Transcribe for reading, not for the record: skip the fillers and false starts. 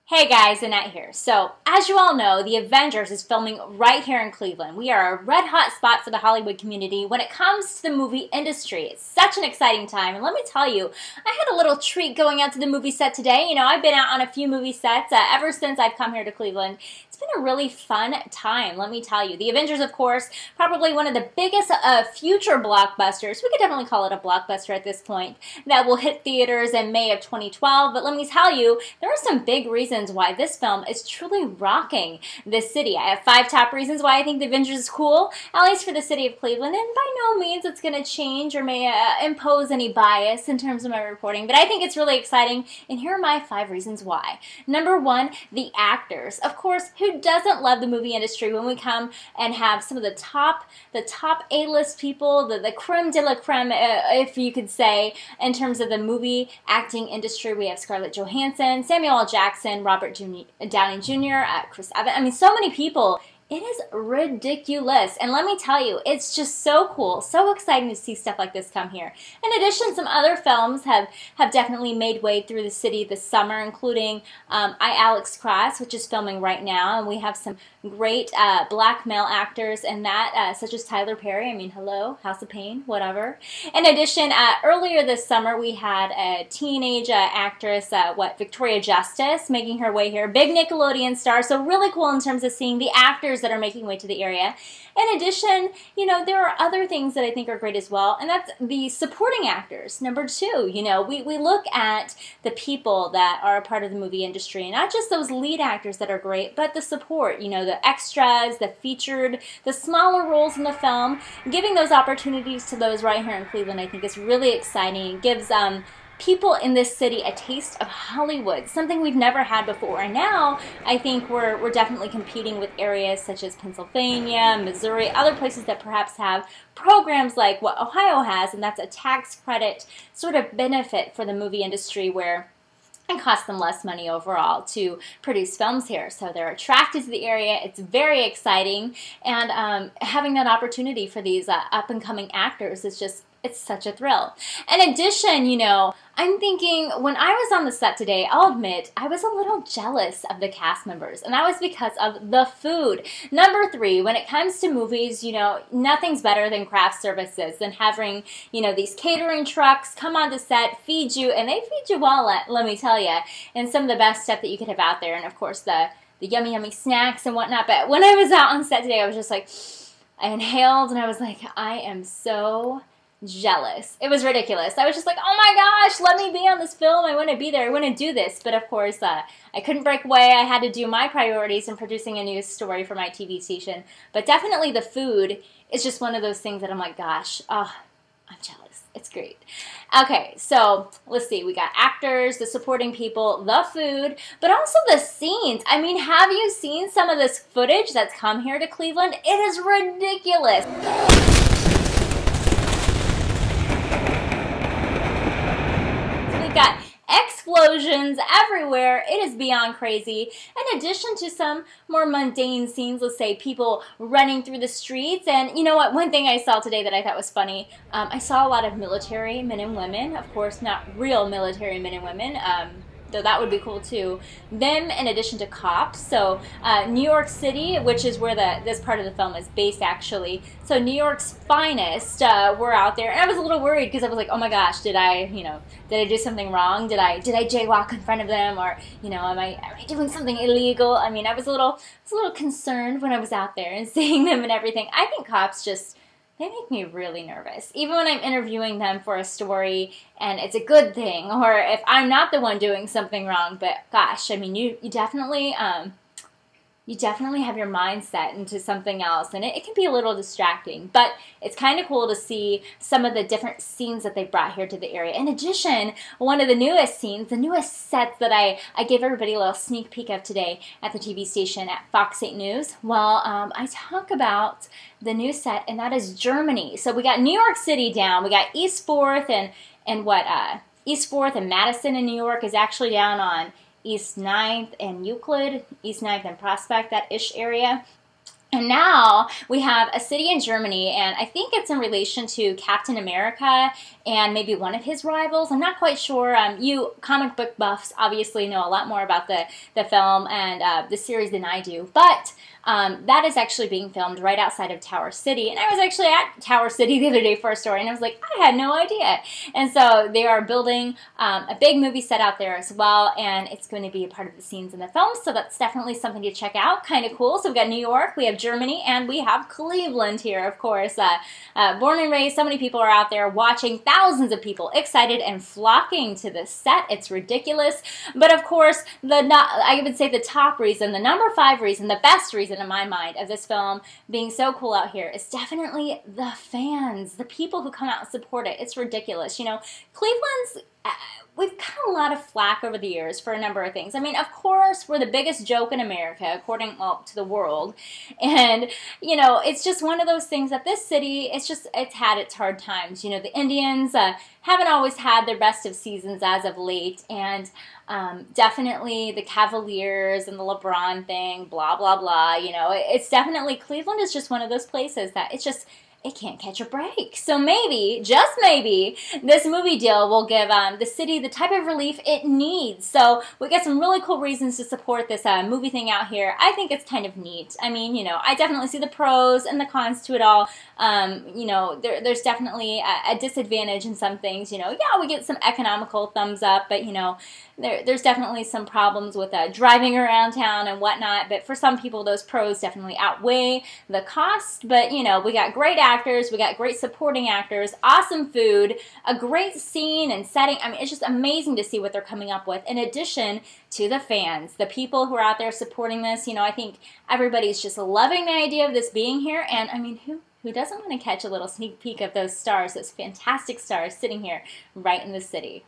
Hey guys, Annette here. So, as you all know, the Avengers is filming right here in Cleveland. We are a red hot spot for the Hollywood community when it comes to the movie industry. It's such an exciting time, and let me tell you, I had a little treat going out to the movie set today. You know, I've been out on a few movie sets ever since I've come here to Cleveland. It's been a really fun time, let me tell you. The Avengers, of course, probably one of the biggest future blockbusters. We could definitely call it a blockbuster at this point, that will hit theaters in May of 2012. But let me tell you, there are some big reasons why this film is truly rocking this city. I have 5 top reasons why I think The Avengers is cool, at least for the city of Cleveland, and by no means it's going to change or may impose any bias in terms of my reporting, but I think it's really exciting, and here are my 5 reasons why. Number 1, the actors. Of course, who doesn't love the movie industry when we come and have some of the top A-list people, the creme de la creme, if you could say, in terms of the movie acting industry. We have Scarlett Johansson, Samuel L. Jackson, Robert Downey Jr., Chris Evans. I mean, so many people. It is ridiculous. And let me tell you, it's just so cool, so exciting to see stuff like this come here. In addition, some other films have definitely made way through the city this summer, including I, Alex Cross, which is filming right now. And we have some great black male actors in that, such as Tyler Perry. I mean, hello, House of Pain, whatever. In addition, earlier this summer, we had a teenage actress, Victoria Justice, making her way here. Big Nickelodeon star, so really cool in terms of seeing the actors that are making way to the area. In addition, you know, there are other things that I think are great as well, and that's the supporting actors. Number 2, you know, we look at the people that are a part of the movie industry, and not just those lead actors that are great, but the support, you know, the extras, the featured, the smaller roles in the film. Giving those opportunities to those right here in Cleveland, I think, is really exciting. It gives people in this city a taste of Hollywood, something we've never had before. And now I think we're definitely competing with areas such as Pennsylvania, Missouri, other places that perhaps have programs like what Ohio has, and that's a tax credit sort of benefit for the movie industry where it costs them less money overall to produce films here. So they're attracted to the area. It's very exciting, and having that opportunity for these up-and-coming actors is just, it's such a thrill. In addition, you know, I'm thinking, when I was on the set today, I'll admit, I was a little jealous of the cast members, and that was because of the food. Number 3, when it comes to movies, you know, nothing's better than craft services, than having, you know, these catering trucks come on the set, feed you, and they feed you well, let me tell you, and some of the best stuff that you could have out there, and of course the yummy, yummy snacks and whatnot. But when I was out on set today, I was just like, I inhaled, and I was like, I am so jealous. It was ridiculous. I was just like, oh my gosh, let me be on this film. I want to be there. I want to do this. But of course, I couldn't break away. I had to do my priorities in producing a news story for my TV station. But definitely the food is just one of those things that I'm like, gosh, oh, I'm jealous. It's great. Okay, so let's see. We got actors, the supporting people, the food, but also the scenes. I mean, have you seen some of this footage that's come here to Cleveland? It is ridiculous. We've got explosions everywhere. It is beyond crazy. In addition to some more mundane scenes, let's say people running through the streets. And you know what? One thing I saw today that I thought was funny, I saw a lot of military men and women. Of course, not real military men and women. Though that would be cool too. Them in addition to cops. So New York City, which is where this part of the film is based actually. So New York's finest were out there, and I was a little worried because I was like, oh my gosh, did I do something wrong? Did I jaywalk in front of them, or you know, am I doing something illegal? I mean, I was a little concerned when I was out there and seeing them and everything. I think cops just, they make me really nervous. Even when I'm interviewing them for a story and it's a good thing, or if I'm not the one doing something wrong. But gosh, I mean, you definitely have your mind set into something else, and it can be a little distracting, but it's kind of cool to see some of the different scenes that they brought here to the area. In addition, one of the newest scenes, the newest sets that I gave everybody a little sneak peek of today at the TV station at Fox 8 News, well, I talk about the new set, and that is Germany. So we got New York City down, we got East 4th East 4th and Madison in New York is actually down on East 9th and Euclid, East 9th and Prospect, that ish area. And now we have a city in Germany, and I think it's in relation to Captain America and maybe one of his rivals. I'm not quite sure. You comic book buffs obviously know a lot more about the film and the series than I do. But that is actually being filmed right outside of Tower City. And I was actually at Tower City the other day for a story, and I was like, I had no idea. And so they are building a big movie set out there as well, and it's going to be a part of the scenes in the film. So that's definitely something to check out. Kind of cool. So we've got New York, we have Germany, and we have Cleveland here, of course. Born and raised, so many people are out there watching, thousands of people excited and flocking to the set. It's ridiculous. But of course, I would say the top reason, the number 5 reason, the best reason in my mind of this film being so cool out here is definitely the fans, the people who come out and support it. It's ridiculous. You know, Cleveland's we've got a lot of flack over the years for a number of things. I mean, of course, we're the biggest joke in America, according, well, to the world. And, you know, it's just one of those things that this city, it's had its hard times. You know, the Indians haven't always had their best of seasons as of late. And definitely the Cavaliers and the LeBron thing, blah, blah, blah. You know, it's definitely, Cleveland is just one of those places that it can't catch a break. So maybe, just maybe, this movie deal will give the city the type of relief it needs. So we got some really cool reasons to support this movie thing out here. I think it's kind of neat. I mean, you know, I definitely see the pros and the cons to it all. You know, there's definitely a disadvantage in some things. You know, yeah, we get some economical thumbs up, but, you know, there's definitely some problems with driving around town and whatnot. But for some people, those pros definitely outweigh the cost. But, you know, we got great actors, we got great supporting actors, awesome food, a great scene and setting. I mean, it's just amazing to see what they're coming up with, in addition to the fans, the people who are out there supporting this. You know, I think everybody's just loving the idea of this being here. And, I mean, who doesn't want to catch a little sneak peek of those stars, those fantastic stars sitting here right in the city?